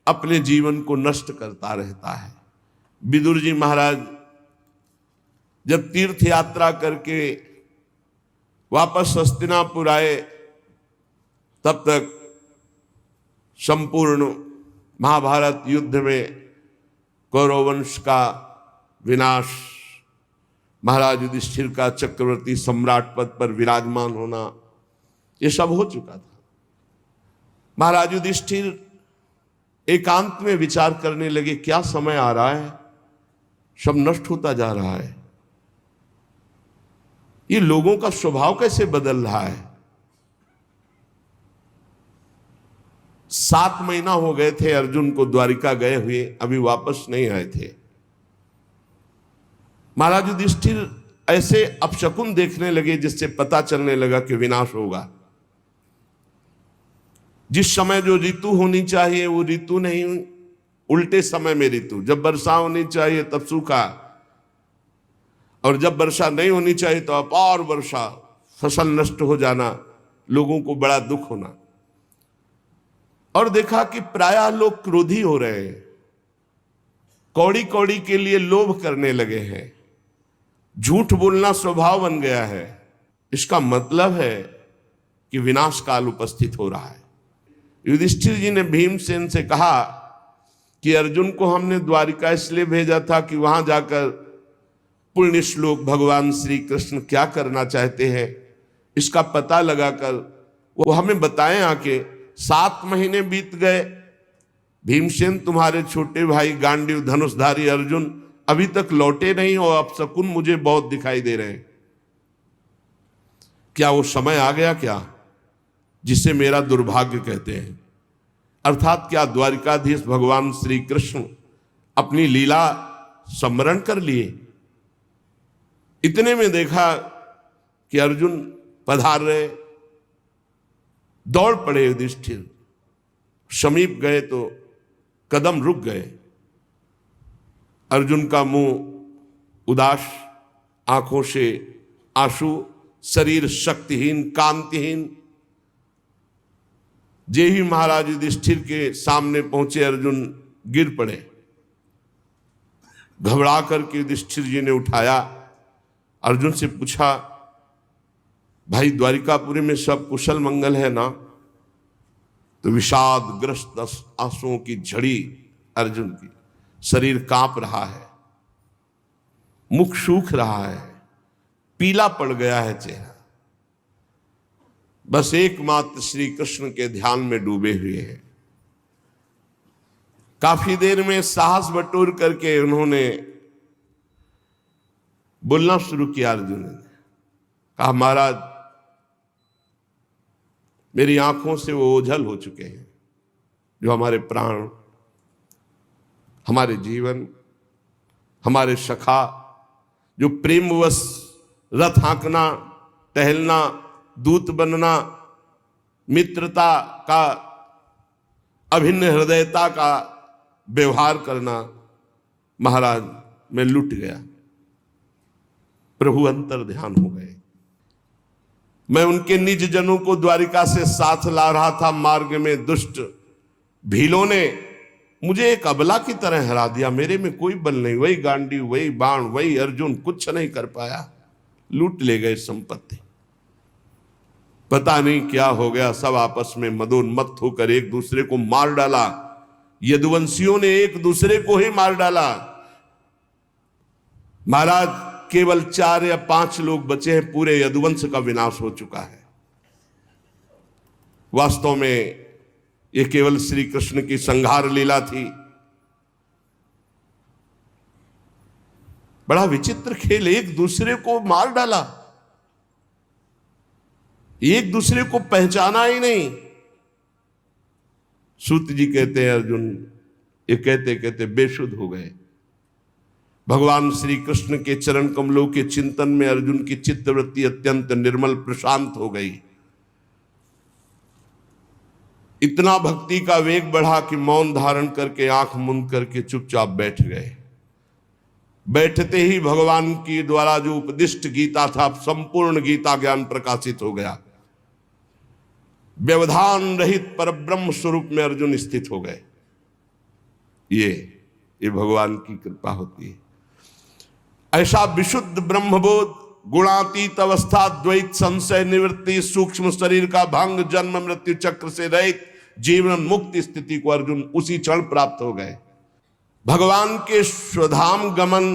अपने जीवन को नष्ट करता रहता है। विदुर जी महाराज जब तीर्थ यात्रा करके वापस हस्तिनापुर आए, तब तक संपूर्ण महाभारत युद्ध में कौरव वंश का विनाश, महाराज युधिष्ठिर का चक्रवर्ती सम्राट पद पर विराजमान होना, ये सब हो चुका था। महाराज युधिष्ठिर एकांत में विचार करने लगे, क्या समय आ रहा है, सब नष्ट होता जा रहा है, ये लोगों का स्वभाव कैसे बदल रहा है। 7 महीना हो गए थे अर्जुन को द्वारिका गए हुए, अभी वापस नहीं आए थे। महाराज युधिष्ठिर ऐसे अपशकुन देखने लगे जिससे पता चलने लगा कि विनाश होगा। जिस समय जो ऋतु होनी चाहिए वो ऋतु नहीं, उल्टे समय में ऋतु। जब वर्षा होनी चाहिए तब सूखा, और जब वर्षा नहीं होनी चाहिए तो अपार वर्षा, फसल नष्ट हो जाना, लोगों को बड़ा दुख होना। और देखा कि प्रायः लोग क्रोधी हो रहे हैं, कौड़ी कौड़ी के लिए लोभ करने लगे हैं, झूठ बोलना स्वभाव बन गया है। इसका मतलब है कि विनाश काल उपस्थित हो रहा है। युधिष्ठिर जी ने भीमसेन से कहा कि अर्जुन को हमने द्वारिका इसलिए भेजा था कि वहां जाकर पुण्य श्लोक भगवान श्री कृष्ण क्या करना चाहते हैं इसका पता लगाकर वो हमें बताएं आके। 7 महीने बीत गए, भीमसेन तुम्हारे छोटे भाई गांडीव धनुषधारी अर्जुन अभी तक लौटे नहीं, और अपशकुन मुझे बहुत दिखाई दे रहे हैं। क्या वो समय आ गया क्या जिसे मेरा दुर्भाग्य कहते हैं? अर्थात क्या द्वारिकाधीश भगवान श्री कृष्ण अपनी लीला स्मरण कर लिए? इतने में देखा कि अर्जुन पधार रहे, दौड़ पड़े युधिष्ठिर। समीप गए तो कदम रुक गए। अर्जुन का मुंह उदास, आंखों से आंसू, शरीर शक्तिहीन, कांतिहीन। जे ही महाराज युधिष्ठिर के सामने पहुंचे अर्जुन गिर पड़े। घबरा करके युधिष्ठिर जी ने उठाया, अर्जुन से पूछा, भाई द्वारिकापुरी में सब कुशल मंगल है ना? तो विषाद ग्रस्त आंसुओं की झड़ी अर्जुन की, शरीर कांप रहा है, मुख सूख रहा है, पीला पड़ गया है चेहरा, बस एकमात्र श्री कृष्ण के ध्यान में डूबे हुए हैं। काफी देर में साहस बटोर करके उन्होंने बोलना शुरू किया। अर्जुन ने कहा, महाराज मेरी आंखों से वो ओझल हो चुके हैं जो हमारे प्राण, हमारे जीवन, हमारे सखा, जो प्रेमवश रथ हाँकना, टहलना, दूत बनना, मित्रता का, अभिन्न हृदयता का व्यवहार करना, महाराज मैं लुट गया। प्रभु अंतर ध्यान हो गए। मैं उनके निज जनों को द्वारिका से साथ ला रहा था, मार्ग में दुष्ट भीलों ने मुझे एक अबला की तरह हरा दिया। मेरे में कोई बल नहीं, वही गांडीव, वही बाण, वही अर्जुन, कुछ नहीं कर पाया, लूट ले गए संपत्ति। पता नहीं क्या हो गया, सब आपस में मदोन्मत्त होकर एक दूसरे को मार डाला। यदुवंशियों ने एक दूसरे को ही मार डाला। महाराज केवल 4 या 5 लोग बचे हैं, पूरे यदुवंश का विनाश हो चुका है। वास्तव में यह केवल श्री कृष्ण की संहार लीला थी। बड़ा विचित्र खेल, एक दूसरे को मार डाला, एक दूसरे को पहचाना ही नहीं। सूत जी कहते हैं अर्जुन ये कहते कहते बेसुध हो गए। भगवान श्री कृष्ण के चरण कमलों के चिंतन में अर्जुन की चित्तवृत्ति अत्यंत निर्मल प्रशांत हो गई। इतना भक्ति का वेग बढ़ा कि मौन धारण करके आंख मूंद करके चुपचाप बैठ गए। बैठते ही भगवान की द्वारा जो उपदिष्ट गीता था, संपूर्ण गीता ज्ञान प्रकाशित हो गया। व्यवधान रहित परब्रह्म स्वरूप में अर्जुन स्थित हो गए। ये भगवान की कृपा होती है। ऐसा विशुद्ध ब्रह्मबोध, गुणातीत अवस्था, द्वैत संशय निवृत्ति, सूक्ष्म शरीर का भंग, जन्म मृत्यु चक्र से रहित जीवन मुक्त स्थिति को अर्जुन उसी क्षण प्राप्त हो गए। भगवान के स्वधाम गमन,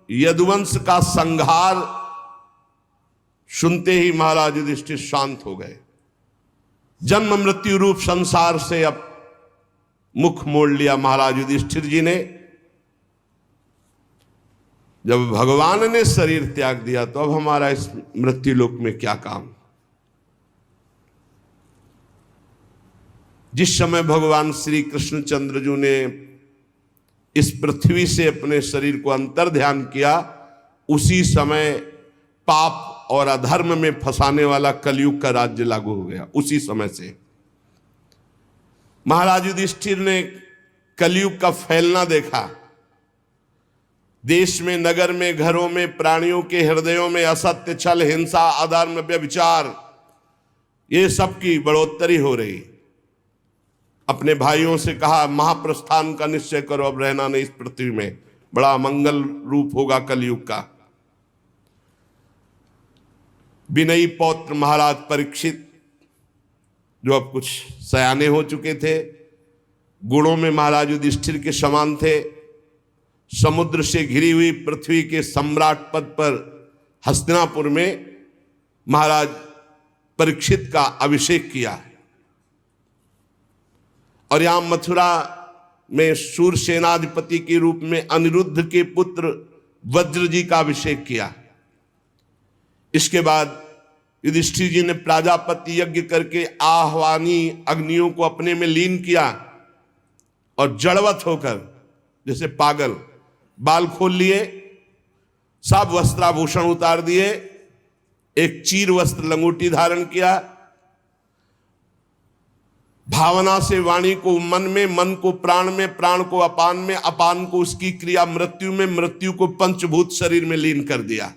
यदुवंश का संहार सुनते ही महाराज युधिष्ठिर शांत हो गए। जन्म मृत्यु रूप संसार से अब मुख मोड़ लिया महाराज युधिष्ठिर जी ने। जब भगवान ने शरीर त्याग दिया तो अब हमारा इस मृत्यु लोक में क्या काम। जिस समय भगवान श्री कृष्णचंद्र जी ने इस पृथ्वी से अपने शरीर को अंतर ध्यान किया, उसी समय पाप और अधर्म में फंसाने वाला कलयुग का राज्य लागू हो गया। उसी समय से महाराज युधिष्ठिर ने कलयुग का फैलना देखा। देश में, नगर में, घरों में, प्राणियों के हृदयों में असत्य, छल, हिंसा, अधर्म, व्यभिचार, ये सब की बढ़ोतरी हो रही। अपने भाइयों से कहा महाप्रस्थान का निश्चय करो, अब रहना नहीं इस पृथ्वी में, बड़ा मंगल रूप होगा कलयुग का। विनयी पौत्र महाराज परीक्षित, जो अब कुछ सयाने हो चुके थे, गुणों में महाराज युधिष्ठिर के समान थे, समुद्र से घिरी हुई पृथ्वी के सम्राट पद पर हस्तिनापुर में महाराज परीक्षित का अभिषेक किया। और यहां मथुरा में शूरसेनाधिपति के रूप में अनिरुद्ध के पुत्र वज्र जी का अभिषेक किया। इसके बाद युधिष्ठिर जी ने प्राजापति यज्ञ करके आह्वानी अग्नियों को अपने में लीन किया और जड़वत होकर जैसे पागल बाल खोल लिए, सब वस्त्राभूषण उतार दिए, एक चीर वस्त्र लंगोटी धारण किया, भावना से वाणी को मन में, मन को प्राण में, प्राण को अपान में, अपान को उसकी क्रिया मृत्यु में, मृत्यु को पंचभूत शरीर में लीन कर दिया।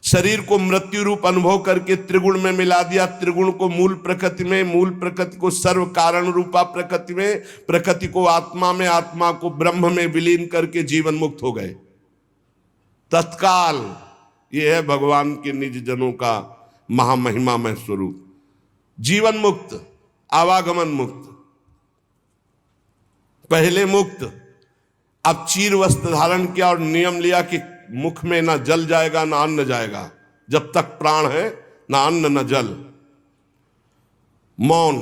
शरीर को मृत्यु रूप अनुभव करके त्रिगुण में मिला दिया, त्रिगुण को मूल प्रकृति में, मूल प्रकृति को सर्व कारण रूपा प्रकृति में, प्रकृति को आत्मा में, आत्मा को ब्रह्म में विलीन करके जीवन मुक्त हो गए तत्काल। यह है भगवान के निज जनों का महामहिमामय स्वरूप। जीवन मुक्त, आवागमन मुक्त, पहले मुक्त, अब चीर वस्त्र धारण किया और नियम लिया कि मुख में ना जल जाएगा ना अन्न जाएगा, जब तक प्राण है ना अन्न ना जल। मौन,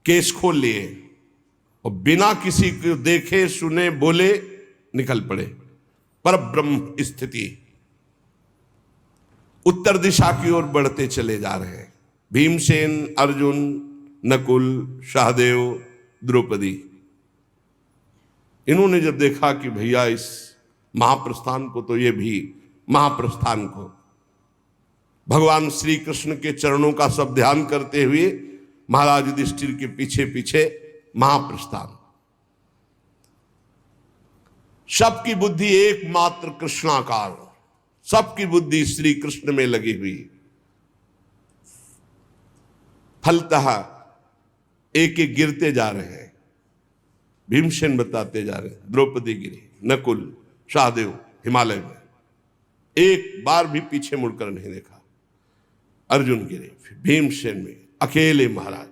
केश खोल लिए और बिना किसी को देखे सुने बोले निकल पड़े। पर ब्रह्म स्थिति, उत्तर दिशा की ओर बढ़ते चले जा रहे हैं। भीमसेन, अर्जुन, नकुल, सहदेव, द्रौपदी, इन्होंने जब देखा कि भैया इस महाप्रस्थान को, तो ये भी महाप्रस्थान को भगवान श्री कृष्ण के चरणों का सब ध्यान करते हुए महाराज युधिष्ठिर के पीछे पीछे महाप्रस्थान। सबकी बुद्धि एकमात्र कृष्णाकार, सबकी बुद्धि श्री कृष्ण में लगी हुई। फलतः एक एक गिरते जा रहे हैं। भीमसेन बताते जा रहे हैं, द्रौपदी गिरी, नकुल, सहदेव हिमालय में, एक बार भी पीछे मुड़कर नहीं देखा। अर्जुन गिरे, फिर भीमसेन में अकेले महाराज,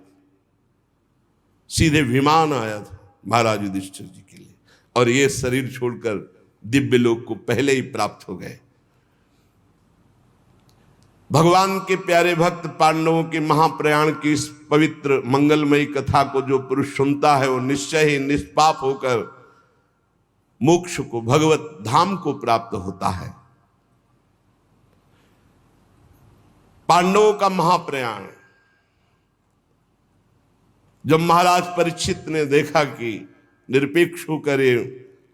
सीधे विमान आया था महाराज युधिष्ठिर जी के लिए, और ये शरीर छोड़कर दिव्य लोक को पहले ही प्राप्त हो गए। भगवान के प्यारे भक्त पांडवों के महाप्रयाण की इस पवित्र मंगलमयी कथा को जो पुरुष सुनता है, वो निश्चय ही निष्पाप होकर मोक्ष को, भगवत धाम को प्राप्त होता है। पांडवों का महाप्रयाण, जब महाराज परीक्षित ने देखा कि निरपेक्ष होकर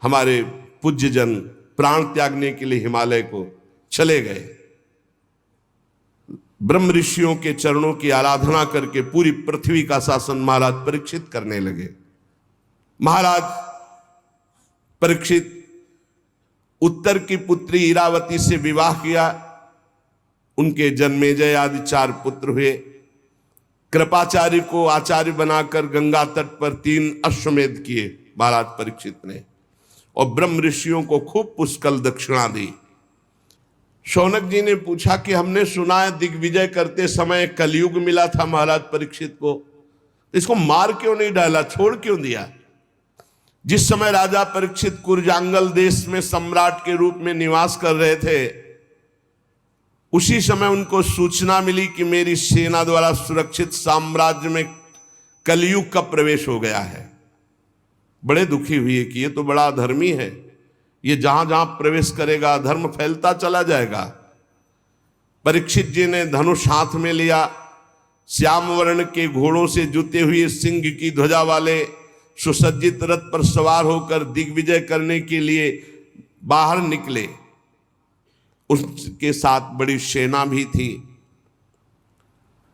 हमारे पूज्य जन प्राण त्यागने के लिए हिमालय को चले गए, ब्रह्म ऋषियों के चरणों की आराधना करके पूरी पृथ्वी का शासन महाराज परीक्षित करने लगे। महाराज परीक्षित उत्तर की पुत्री इरावती से विवाह किया, उनके जन्मेजय आदि 4 पुत्र हुए। कृपाचार्य को आचार्य बनाकर गंगा तट पर 3 अश्वमेध किए। महाराज परीक्षित ने, और ब्रह्म ऋषियों को खूब पुष्कल दक्षिणा दी। शौनक जी ने पूछा कि हमने सुना है दिग्विजय करते समय कलयुग मिला था महाराज परीक्षित को, इसको मार क्यों नहीं डाला, छोड़ क्यों दिया? जिस समय राजा परीक्षित कुरजांगल देश में सम्राट के रूप में निवास कर रहे थे, उसी समय उनको सूचना मिली कि मेरी सेना द्वारा सुरक्षित साम्राज्य में कलयुग का प्रवेश हो गया है। बड़े दुखी हुए कि ये तो बड़ा अधर्मी है, ये जहां जहां प्रवेश करेगा धर्म फैलता चला जाएगा। परीक्षित जी ने धनुष हाथ में लिया, श्याम वर्ण के घोड़ों से जुते हुए सिंह की ध्वजा वाले सुसज्जित रथ पर सवार होकर दिग्विजय करने के लिए बाहर निकले। उसके साथ बड़ी सेना भी थी।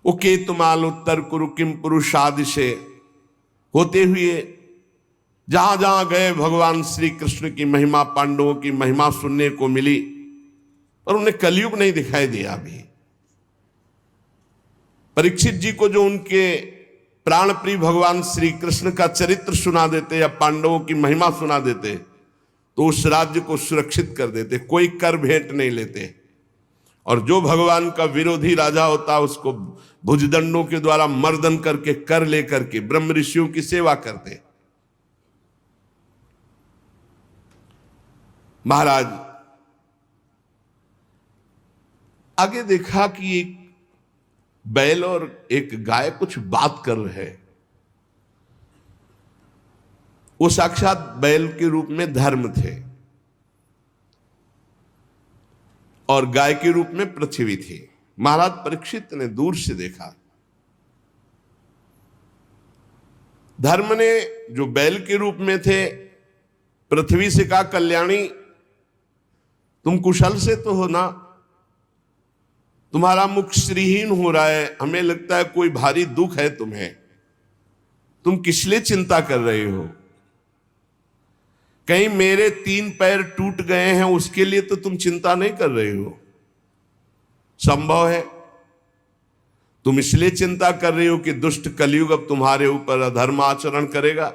वो केतुमाल उत्तर कुरु किम पुरुषादि से होते हुए जहां जहां गए भगवान श्री कृष्ण की महिमा, पांडवों की महिमा सुनने को मिली, पर उन्हें कलयुग नहीं दिखाई दिया। अभी परीक्षित जी को जो उनके प्राण प्रिय भगवान श्री कृष्ण का चरित्र सुना देते या पांडवों की महिमा सुना देते तो उस राज्य को सुरक्षित कर देते, कोई कर भेंट नहीं लेते। और जो भगवान का विरोधी राजा होता उसको भुजदंडों के द्वारा मर्दन करके कर लेकर के ब्रह्म ऋषियों की सेवा करते। महाराज आगे देखा कि एक बैल और एक गाय कुछ बात कर रहे हैं। वो साक्षात बैल के रूप में धर्म थे और गाय के रूप में पृथ्वी थी। महाराज परीक्षित ने दूर से देखा, धर्म ने जो बैल के रूप में थे पृथ्वी से कहा, कल्याणी तुम कुशल से तो हो ना, तुम्हारा मुख श्रीहीन हो रहा है, हमें लगता है कोई भारी दुख है तुम्हें, तुम किस लिए चिंता कर रहे हो? कहीं मेरे 3 पैर टूट गए हैं उसके लिए तो तुम चिंता नहीं कर रहे हो? संभव है तुम इसलिए चिंता कर रहे हो कि दुष्ट कलयुग अब तुम्हारे ऊपर अधर्म आचरण करेगा।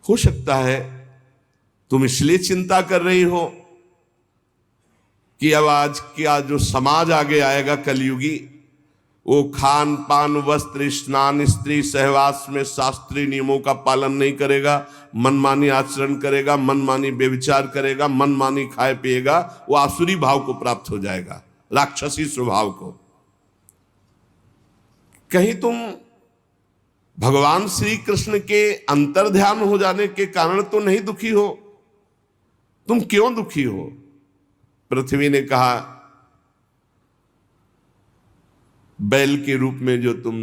हो सकता है तुम इसलिए चिंता कर रही हो कि अब आज क्या जो समाज आगे आएगा कलयुगी, वो खान पान वस्त्र स्नान स्त्री सहवास में शास्त्रीय नियमों का पालन नहीं करेगा, मनमानी आचरण करेगा, मनमानी व्यभिचार करेगा, मनमानी खाए पिएगा, वो आसुरी भाव को प्राप्त हो जाएगा, राक्षसी स्वभाव को। कहीं तुम भगवान श्री कृष्ण के अंतर्ध्यान हो जाने के कारण तो नहीं दुखी हो? तुम क्यों दुखी हो? पृथ्वी ने कहा, बैल के रूप में जो तुम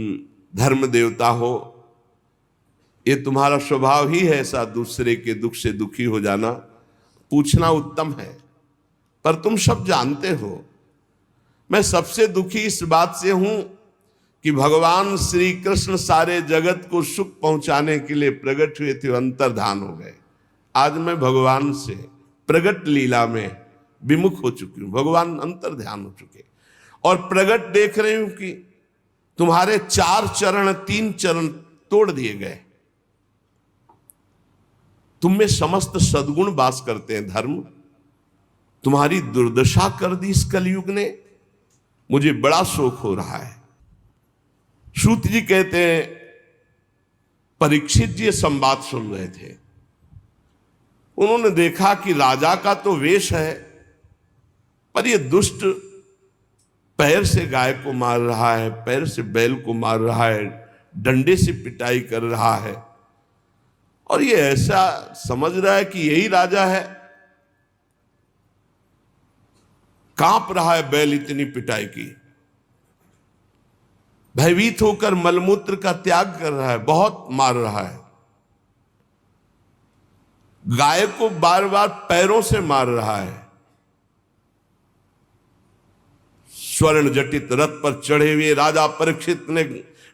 धर्म देवता हो, ये तुम्हारा स्वभाव ही है ऐसा, दूसरे के दुख से दुखी हो जाना। पूछना उत्तम है, पर तुम सब जानते हो मैं सबसे दुखी इस बात से हूं कि भगवान श्री कृष्ण सारे जगत को सुख पहुंचाने के लिए प्रकट हुए थे, अंतर्धान हो गए। आज मैं भगवान से प्रगट लीला में विमुख हो चुकी हूं, भगवान अंतर्ध्यान हो चुके और प्रगट देख रही हूं कि तुम्हारे 4 चरण 3 चरण तोड़ दिए गए। तुम में समस्त सद्गुण वास करते हैं धर्म, तुम्हारी दुर्दशा कर दी इस कलयुग ने, मुझे बड़ा शोक हो रहा है। सूत जी कहते हैं परीक्षित जी संवाद सुन रहे थे, उन्होंने देखा कि राजा का तो वेश है पर ये दुष्ट पैर से गाय को मार रहा है, पैर से बैल को मार रहा है, डंडे से पिटाई कर रहा है और ये ऐसा समझ रहा है कि यही राजा है। कांप रहा है बैल इतनी पिटाई की, भयभीत होकर मलमूत्र का त्याग कर रहा है, बहुत मार रहा है। गाय को बार बार पैरों से मार रहा है। स्वर्ण जटित रथ पर चढ़े हुए राजा परीक्षित ने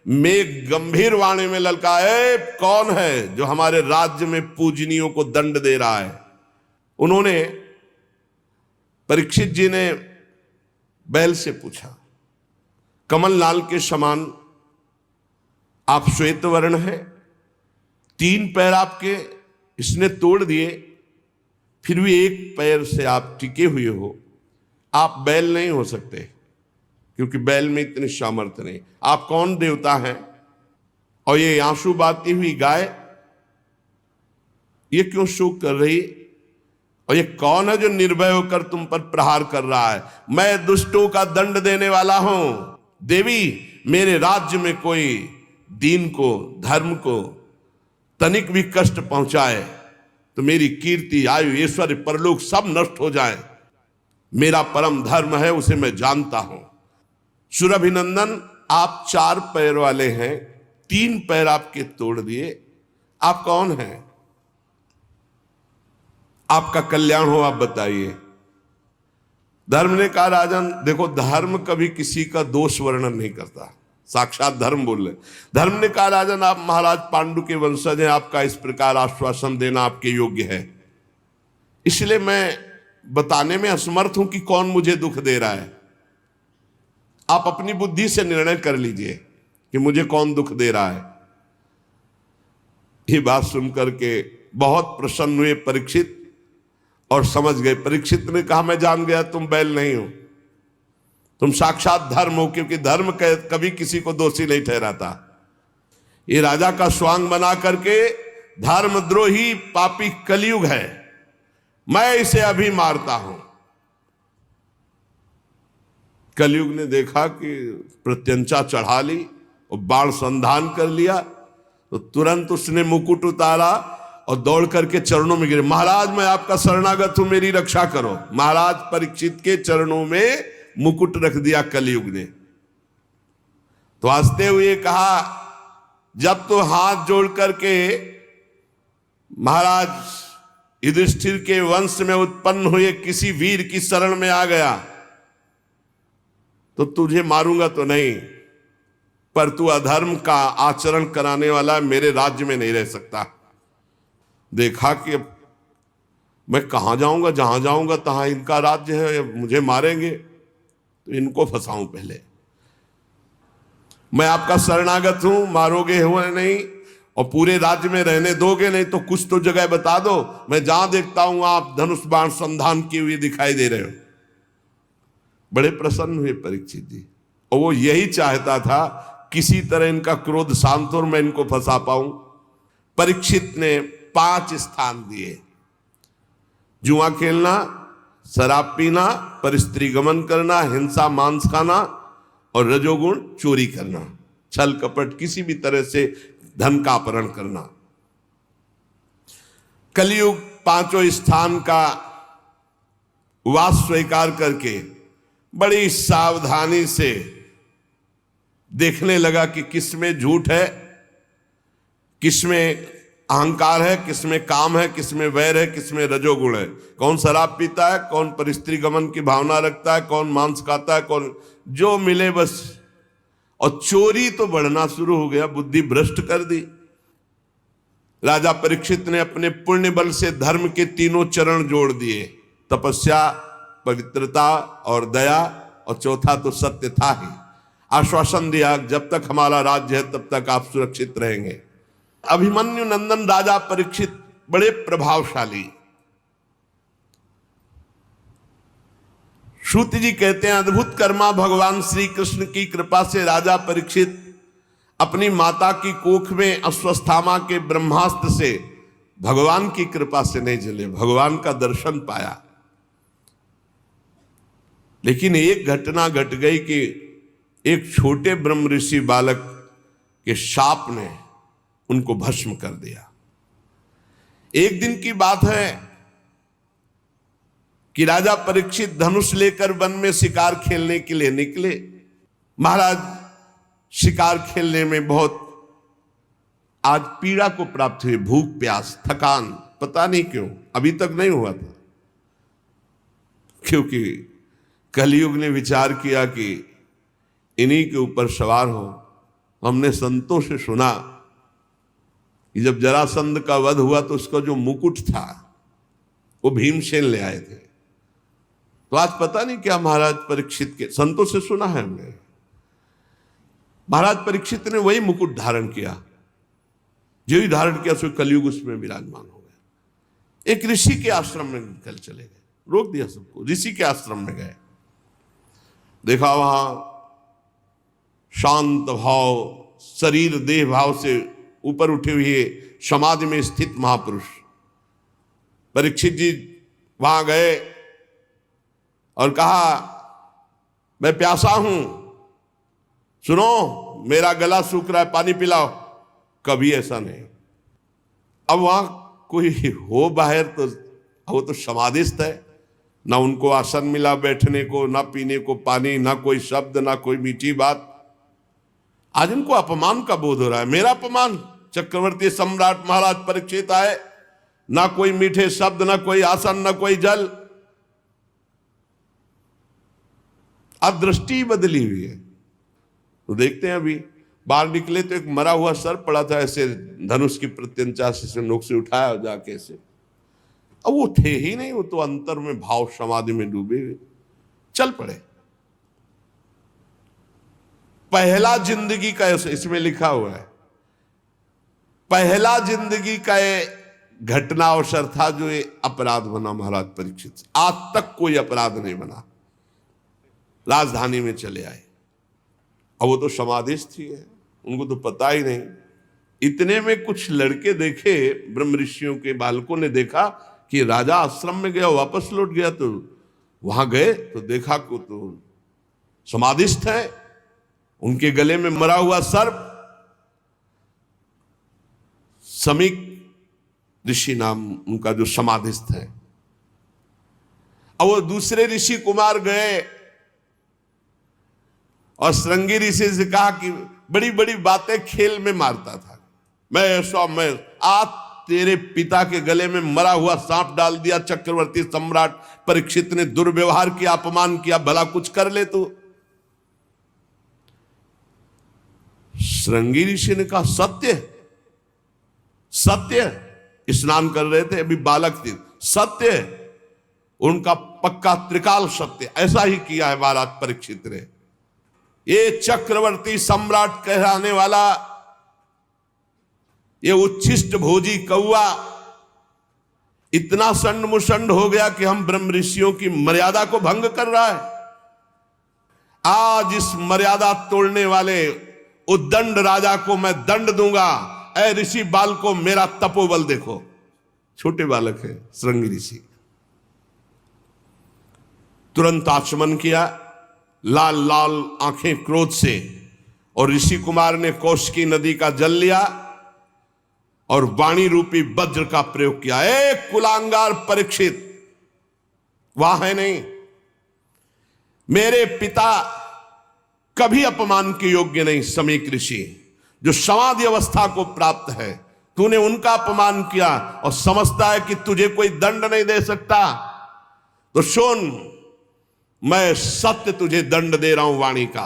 मेघ गंभीर वाणी में ललकाए, कौन है जो हमारे राज्य में पूजनियों को दंड दे रहा है? उन्होंने परीक्षित जी ने बैल से पूछा, कमल लाल के समान आप श्वेत वर्ण हैं, 3 पैर आपके इसने तोड़ दिए, फिर भी एक पैर से आप टिके हुए हो। आप बैल नहीं हो सकते, क्योंकि बैल में इतनी सामर्थ्य नहीं। आप कौन देवता हैं? और ये आंसू बहाती हुई गाय, ये क्यों शोक कर रही? और ये कौन है जो निर्भय होकर तुम पर प्रहार कर रहा है? मैं दुष्टों का दंड देने वाला हूं। देवी, मेरे राज्य में कोई दीन को, धर्म को तनिक भी कष्ट पहुंचाए तो मेरी कीर्ति, आयु, ऐश्वर्य, परलोक सब नष्ट हो जाए। मेरा परम धर्म है, उसे मैं जानता हूं। सुरभिनंदन, आप 4 पैर वाले हैं, 3 पैर आपके तोड़ दिए। आप कौन हैं? आपका कल्याण हो, आप बताइए। धर्म ने कहा, राजन देखो, धर्म कभी किसी का दोष वर्णन नहीं करता, साक्षात धर्म बोल रहे। धर्म ने कहा, राजन आप महाराज पांडु के वंशज हैं, आपका इस प्रकार आश्वासन देना आपके योग्य है, इसलिए मैं बताने में असमर्थ हूं कि कौन मुझे दुख दे रहा है। आप अपनी बुद्धि से निर्णय कर लीजिए कि मुझे कौन दुख दे रहा है। ये बात सुनकर के बहुत प्रसन्न हुए परीक्षित और समझ गए। परीक्षित ने कहा, मैं जान गया तुम बैल नहीं हो, तुम साक्षात धर्म हो, क्योंकि धर्म कभी किसी को दोषी नहीं ठहराता। ये राजा का स्वांग बना करके धर्मद्रोही पापी कलयुग है, मैं इसे अभी मारता हूं। कलयुग ने देखा कि प्रत्यंचा चढ़ा ली और बाण संधान कर लिया, तो तुरंत उसने मुकुट उतारा और दौड़ करके चरणों में गिरे। महाराज, मैं आपका शरणागत हूं, मेरी रक्षा करो। महाराज परीक्षित के चरणों में मुकुट रख दिया कलयुग ने। तो हंसते हुए कहा, जब तो हाथ जोड़ करके महाराज युधिष्ठिर के वंश में उत्पन्न हुए किसी वीर की शरण में आ गया तो तुझे मारूंगा तो नहीं, पर तू अधर्म का आचरण कराने वाला मेरे राज्य में नहीं रह सकता। देखा कि मैं कहां जाऊंगा, जहां जाऊंगा तहां इनका राज्य है, मुझे मारेंगे, तो इनको फंसाऊं पहले। मैं आपका शरणागत हूं, मारोगे हुए नहीं और पूरे राज्य में रहने दोगे नहीं, तो कुछ तो जगह बता दो, मैं जहां देखता हूं आप धनुष बाण संधान किए हुए दिखाई दे रहे हो। बड़े प्रसन्न हुए परीक्षित जी, और वो यही चाहता था किसी तरह इनका क्रोध शांत और मैं इनको फंसा पाऊं। परीक्षित ने 5 स्थान दिए: जुआ खेलना, शराब पीना, परस्त्री गमन करना, हिंसा मांस खाना और रजोगुण चोरी करना, छल कपट, किसी भी तरह से धन का अपहरण करना। कलयुग 5 स्थान का वास स्वीकार करके बड़ी सावधानी से देखने लगा कि किसमें झूठ है, किसमें अहंकार है, किसमें काम है, किसमें वैर है, किसमें रजोगुण है। कौन शराब पीता है, कौन परस्त्री गमन की भावना रखता है, कौन मांस खाता है, कौन जो मिले बस। और चोरी तो बढ़ना शुरू हो गया, बुद्धि भ्रष्ट कर दी। राजा परीक्षित ने अपने पुण्य बल से धर्म के 3 चरण जोड़ दिए: तपस्या, पवित्रता और दया, और चौथा तो सत्य था ही। आश्वासन दिया, जब तक हमारा राज्य है तब तक आप सुरक्षित रहेंगे। अभिमन्यु नंदन राजा परीक्षित बड़े प्रभावशाली। श्रुति जी कहते हैं, अद्भुत कर्मा भगवान श्री कृष्ण की कृपा से राजा परीक्षित अपनी माता की कोख में अश्वस्थामा के ब्रह्मास्त्र से भगवान की कृपा से नहीं जले, भगवान का दर्शन पाया। लेकिन एक घटना घट गई कि एक छोटे ब्रह्म ऋषि बालक के शाप ने उनको भस्म कर दिया। एक दिन की बात है कि राजा परीक्षित धनुष लेकर वन में शिकार खेलने के लिए निकले। महाराज शिकार खेलने में बहुत आज पीड़ा को प्राप्त हुई, भूख प्यास थकान, पता नहीं क्यों अभी तक नहीं हुआ था, क्योंकि कलयुग ने विचार किया कि इन्हीं के ऊपर सवार हो। हमने संतों से सुना कि जब जरासंध का वध हुआ तो उसका जो मुकुट था वो भीमसेन ले आए थे। तो आज पता नहीं क्या महाराज परीक्षित के, संतों से सुना है हमने, महाराज परीक्षित ने वही मुकुट धारण किया जो ही धारण किया सो कलयुग उसमें विराजमान हो गया। एक ऋषि के आश्रम में निकल चले गए, रोक दिया सबको, ऋषि के आश्रम में गए, देखा वहां शांत भाव, शरीर देह भाव से ऊपर उठे हुए समाधि में स्थित महापुरुष। परीक्षित जी वहां गए और कहा, मैं प्यासा हूं, सुनो मेरा गला सूख रहा है, पानी पिलाओ। कभी ऐसा नहीं। अब वहां कोई हो बाहर तो वो तो समाधिस्थ है, ना उनको आसन मिला बैठने को, ना पीने को पानी, ना कोई शब्द, ना कोई मीठी बात। आज इनको अपमान का बोध हो रहा है, मेरा अपमान। चक्रवर्ती सम्राट महाराज परीक्षित आए, ना कोई मीठे शब्द, ना कोई आसन, ना कोई जल। अब दृष्टि बदली हुई है। तो देखते हैं अभी बाहर निकले तो एक मरा हुआ सर पड़ा था, ऐसे धनुष की प्रत्यंचा से नोक से उठाया जाके ऐसे। अब वो थे ही नहीं, वो तो अंतर में भाव समाधि में डूबे हुए चल पड़े। पहला जिंदगी का, इसमें लिखा हुआ है, पहला जिंदगी का घटना अवसर था जो ये अपराध बना महाराज परीक्षित से। आज तक कोई अपराध नहीं बना। राजधानी में चले आए, अब वो तो समाधिस्थ ही है, उनको तो पता ही नहीं। इतने में कुछ लड़के देखे, ब्रह्म ऋषियों के बालकों ने देखा कि राजा आश्रम में गया, वापस लौट गया। तो वहां गए तो देखा को तो समाधिस्थ है, उनके गले में मरा हुआ सर्प। समीक ऋषि नाम उनका जो समाधिस्थ है। अब वो दूसरे ऋषि कुमार गए और श्रृंगी ऋषि से कहा कि बड़ी बड़ी बातें खेल में मारता था, मैं आज तेरे पिता के गले में मरा हुआ सांप डाल दिया। चक्रवर्ती सम्राट परीक्षित ने दुर्व्यवहार किया, अपमान किया, भला कुछ कर ले तू। श्रृंगी ऋषि ने कहा, सत्य सत्य। स्नान कर रहे थे, अभी बालक थे, सत्य। उनका पक्का त्रिकाल सत्य। ऐसा ही किया है महाराज परीक्षित ने। ये चक्रवर्ती सम्राट कहलाने वाला ये उच्छिष्ट भोजी कौआ इतना संड मुसंड हो गया कि हम ब्रह्म ऋषियों की मर्यादा को भंग कर रहा है। आज इस मर्यादा तोड़ने वाले उद्दंड राजा को मैं दंड दूंगा। ऐ ऋषि बाल को मेरा तपोबल देखो। छोटे बालक है श्रृंगी ऋषि। तुरंत आचमन किया, लाल लाल आंखें क्रोध से, और ऋषि कुमार ने कौशिकी नदी का जल लिया और वाणी रूपी वज्र का प्रयोग किया। एक कुलांगार परीक्षित वहां है नहीं। मेरे पिता कभी अपमान के योग्य नहीं। समीक ऋषि जो समाधि अवस्था को प्राप्त है, तूने उनका अपमान किया और समझता है कि तुझे कोई दंड नहीं दे सकता। तो सुन, मैं सत्य तुझे दंड दे रहा हूं वाणी का।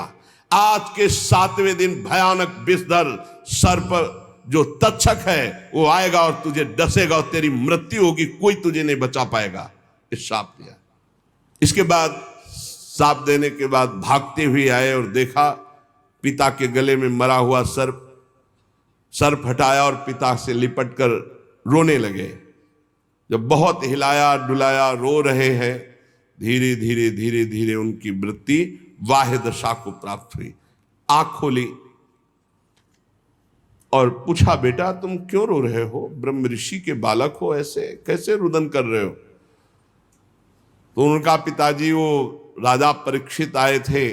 आज के 7वें दिन भयानक विषधर सर्प जो तक्षक है वो आएगा और तुझे डसेगा और तेरी मृत्यु होगी, कोई तुझे नहीं बचा पाएगा। इस शाप दिया। इसके बाद शाप देने के बाद भागते हुए आए और देखा पिता के गले में मरा हुआ सर्प हटाया और पिता से लिपट कर रोने लगे। जब बहुत हिलाया डुलाया, रो रहे हैं, धीरे धीरे धीरे धीरे उनकी वृत्ति वाह्य दशा को प्राप्त हुई। आंख खोली और पूछा, बेटा तुम क्यों रो रहे हो? ब्रह्म ऋषि के बालक हो, ऐसे कैसे रुदन कर रहे हो? तो उनका पिताजी वो राजा परीक्षित आए थे,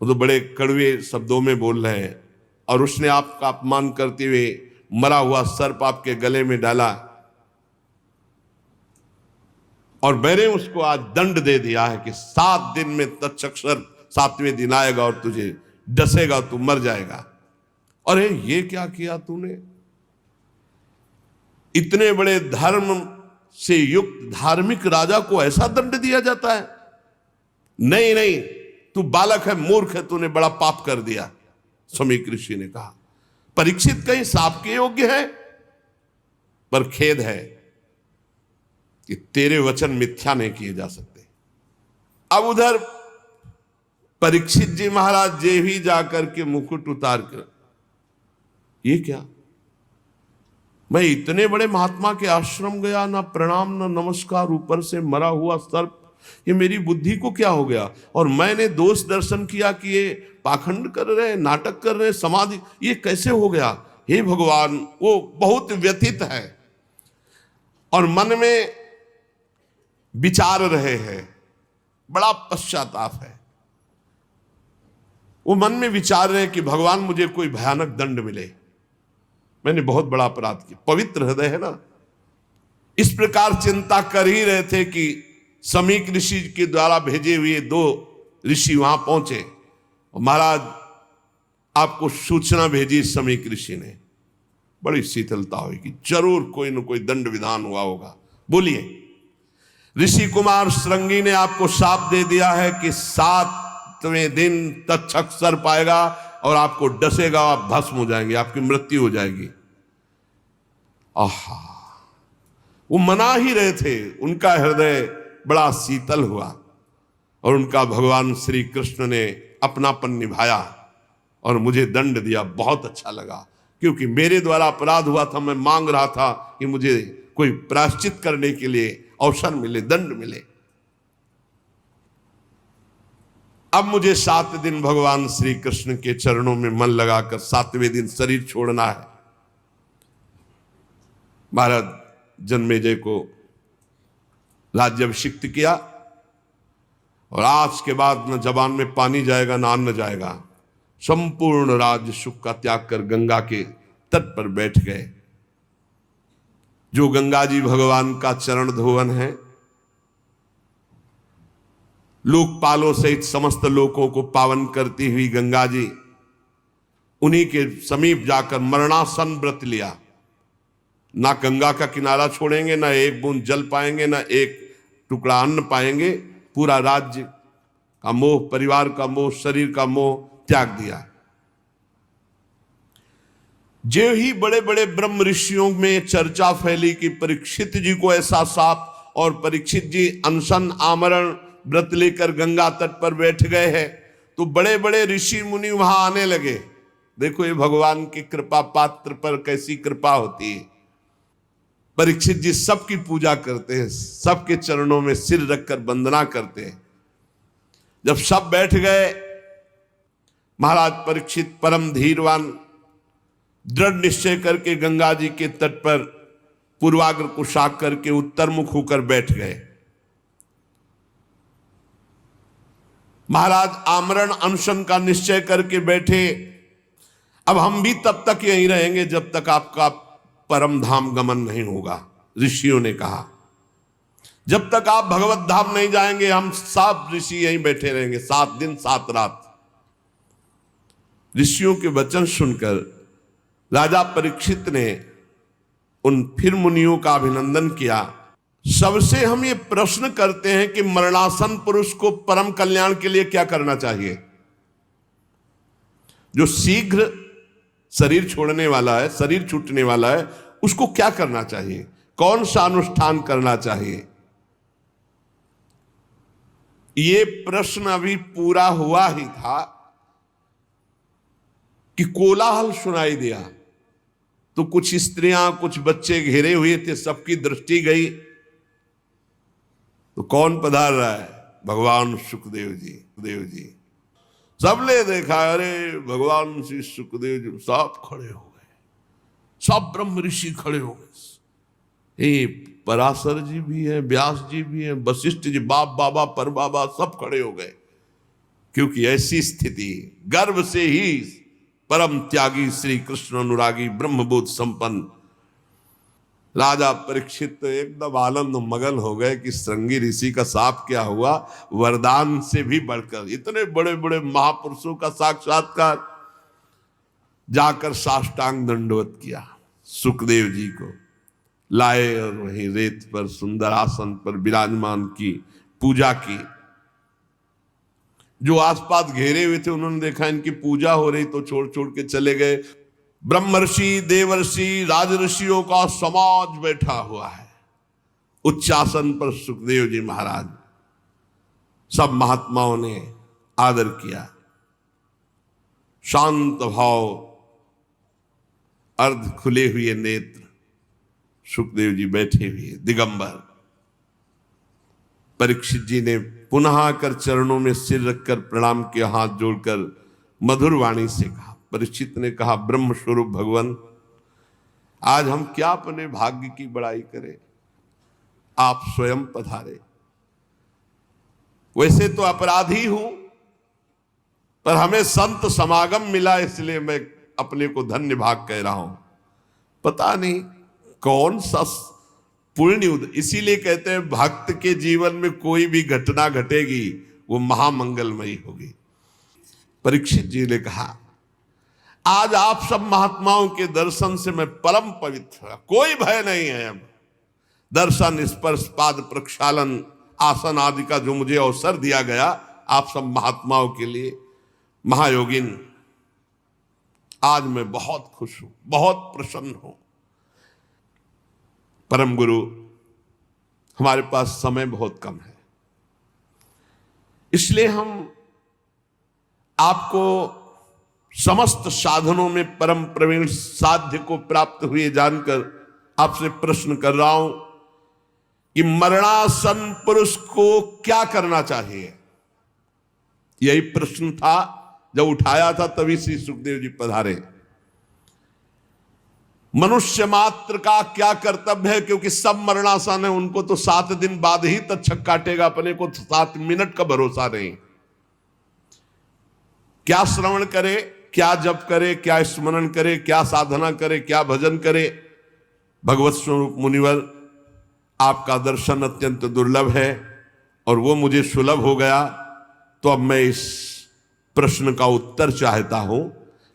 वो तो बड़े कड़वे शब्दों में बोल रहे हैं, और उसने आपका अपमान करते हुए मरा हुआ सर्प आपके गले में डाला और मैंने उसको आज दंड दे दिया है कि 7 दिन में तक्षक सर्प 7वें दिन आएगा और तुझे डसेगा, तू मर जाएगा। अरे ये क्या किया तूने? इतने बड़े धर्म से युक्त धार्मिक राजा को ऐसा दंड दिया जाता है? नहीं नहीं, तू बालक है, मूर्ख है, तूने बड़ा पाप कर दिया। समीक ऋषि ने कहा, परीक्षित कहीं शाप के योग्य है? पर खेद है कि तेरे वचन मिथ्या नहीं किए जा सकते। अब उधर परीक्षित जी महाराज जे भी जाकर के मुकुट उतार कर ये क्या, मैं इतने बड़े महात्मा के आश्रम गया, ना प्रणाम ना नमस्कार, ऊपर से मरा हुआ सर्प, ये मेरी बुद्धि को क्या हो गया। और मैंने दोष दर्शन किया कि ये पाखंड कर रहे, नाटक कर रहे, समाधि, ये कैसे हो गया। हे भगवान, वो बहुत व्यथित है और मन में विचार रहे हैं, बड़ा पश्चाताप है। वो मन में विचार रहे कि भगवान मुझे कोई भयानक दंड मिले, मैंने बहुत बड़ा अपराध किया। पवित्र हृदय है ना। इस प्रकार चिंता कर ही रहे थे कि समीक ऋषि के द्वारा भेजे हुए 2 ऋषि वहां पहुंचे। महाराज आपको सूचना भेजी समीक ऋषि ने, बड़ी शीतलता हुई कि जरूर कोई न कोई दंड विधान हुआ होगा। बोलिए। ऋषि कुमार श्रृंगी ने आपको शाप दे दिया है कि 7वें दिन तक्षक सर्प आएगा और आपको डसेगा, आप भस्म हो जाएंगे, आपकी मृत्यु हो जाएगी। आहा, वो मना ही रहे थे, उनका हृदय बड़ा शीतल हुआ और उनका भगवान श्री कृष्ण ने अपनापन निभाया और मुझे दंड दिया। बहुत अच्छा लगा, क्योंकि मेरे द्वारा अपराध हुआ था, मैं मांग रहा था कि मुझे कोई प्रायश्चित करने के लिए अवसर मिले, दंड मिले। अब मुझे 7 दिन भगवान श्री कृष्ण के चरणों में मन लगाकर 7वें दिन शरीर छोड़ना है। महाराज जन्मेजय को राज्याभिषिक्त किया और आज के बाद न जबान में पानी जाएगा न अन्न जाएगा। संपूर्ण राज्य सुख का त्याग कर गंगा के तट पर बैठ गए। जो गंगा जी भगवान का चरण धोवन है, लोकपालों सहित समस्त लोकों को पावन करती हुई गंगा जी, उन्हीं के समीप जाकर मरणासन व्रत लिया। ना गंगा का किनारा छोड़ेंगे, ना एक बूंद जल पाएंगे, ना एक टुकड़ा अन्न पाएंगे। पूरा राज्य का मोह, परिवार का मोह, शरीर का मोह त्याग दिया। जो ही बड़े बड़े ब्रह्म ऋषियों में चर्चा फैली कि परीक्षित जी को ऐसा साप, और परीक्षित जी अनशन आमरण व्रत लेकर गंगा तट पर बैठ गए हैं, तो बड़े बड़े ऋषि मुनि वहां आने लगे। देखो ये भगवान की कृपा, पात्र पर कैसी कृपा होती है। परीक्षित जी सबकी पूजा करते हैं, सबके चरणों में सिर रखकर वंदना करते हैं। जब सब बैठ गए, महाराज परीक्षित परम धीरवान दृढ़ निश्चय करके गंगा जी के तट पर पूर्वाग्र को शाक करके उत्तर मुख होकर बैठ गए। महाराज आमरण अनशन का निश्चय करके बैठे। अब हम भी तब तक यहीं रहेंगे जब तक आपका परम धाम गमन नहीं होगा। ऋषियों ने कहा जब तक आप भगवत धाम नहीं जाएंगे, हम सब ऋषि यहीं बैठे रहेंगे 7 दिन 7 रात। ऋषियों के वचन सुनकर राजा परीक्षित ने उन फिर मुनियों का अभिनंदन किया। सबसे हम ये प्रश्न करते हैं कि मरणासन पुरुष को परम कल्याण के लिए क्या करना चाहिए। जो शीघ्र शरीर छोड़ने वाला है, शरीर छूटने वाला है, उसको क्या करना चाहिए, कौन सा अनुष्ठान करना चाहिए। ये प्रश्न अभी पूरा हुआ ही था कि कोलाहल सुनाई दिया। तो कुछ स्त्रियां, कुछ बच्चे घेरे हुए थे, सबकी दृष्टि गई। तो कौन पधार रहा है? भगवान सुखदेव जी। देव जी सबने देखा, अरे भगवान श्री सुखदेव जी सब खड़े हो गए, सब ब्रह्म ऋषि खड़े हो गए। पराशर जी भी हैं, व्यास जी भी हैं, वशिष्ठ जी, बाप बाबा पर बाबा सब खड़े हो गए। क्योंकि ऐसी स्थिति, गर्भ से ही परम त्यागी श्री कृष्ण अनुरागी ब्रह्मबोध संपन्न राजा परीक्षित तो एकदम आनंद मगन हो गए कि श्रृंगी ऋषि का साप क्या हुआ। वरदान से भी बढ़कर इतने बड़े बड़े महापुरुषों का साक्षात्कार। जाकर साष्टांग दंडवत किया, सुखदेव जी को लाए और वहीं रेत पर सुंदर आसन पर विराजमान की, पूजा की। जो आसपास घेरे हुए थे उन्होंने देखा इनकी पूजा हो रही तो छोड़ छोड़ के चले गए। ब्रह्मर्षि, देवर्षि, राजऋषियों का समाज बैठा हुआ है उच्चासन पर। सुखदेव जी महाराज, सब महात्माओं ने आदर किया, शांत भाव अर्ध खुले हुए नेत्र, सुखदेव जी बैठे हुए दिगंबर। परीक्षित जी ने पुनः आकर चरणों में सिर रखकर प्रणाम किया, हाथ जोड़कर मधुर वाणी से कहा। परीक्षित ने कहा, ब्रह्म स्वरूप भगवान, आज हम क्या अपने भाग्य की बड़ाई करें, आप स्वयं पधारे। वैसे तो अपराधी हूं, पर हमें संत समागम मिला, इसलिए मैं अपने को धन्य भाग कह रहा हूं। पता नहीं कौन सा पुण्य, इसीलिए कहते हैं भक्त के जीवन में कोई भी घटना घटेगी वो महामंगलमयी होगी। परीक्षित जी ने कहा, आज आप सब महात्माओं के दर्शन से मैं परम पवित्र, कोई भय नहीं है। अब दर्शन, स्पर्श, पाद प्रक्षालन, आसन आदि का जो मुझे अवसर दिया गया आप सब महात्माओं के लिए, महायोगिन, आज मैं बहुत खुश हूं, बहुत प्रसन्न हूं। परम गुरु, हमारे पास समय बहुत कम है, इसलिए हम आपको समस्त साधनों में परम प्रवीण साध्य को प्राप्त हुए जानकर आपसे प्रश्न कर रहा हूं कि मरणासन पुरुष को क्या करना चाहिए। यही प्रश्न था, जब उठाया था तभी श्री सुखदेव जी पधारे। मनुष्य मात्र का क्या कर्तव्य है, क्योंकि सब मरणासन है, उनको तो 7 दिन बाद ही तक्षक काटेगा, अपने को 7 मिनट का भरोसा नहीं। क्या श्रवण करे, क्या जप करे, क्या स्मरण करे, क्या साधना करे, क्या भजन करे। भगवत स्वरूप मुनिवर, आपका दर्शन अत्यंत दुर्लभ है और वो मुझे सुलभ हो गया, तो अब मैं इस प्रश्न का उत्तर चाहता हूं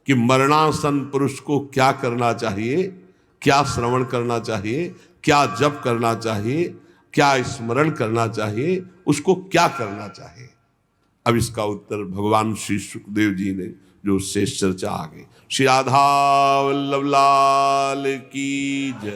कि मरणासन पुरुष को क्या करना चाहिए, क्या श्रवण करना चाहिए, क्या जप करना चाहिए, क्या स्मरण करना चाहिए, उसको क्या करना चाहिए। अब इसका उत्तर भगवान श्री सुखदेव जी ने जो शेष चर्चा आ गई। श्री राधा वल्लभ लाल की जय।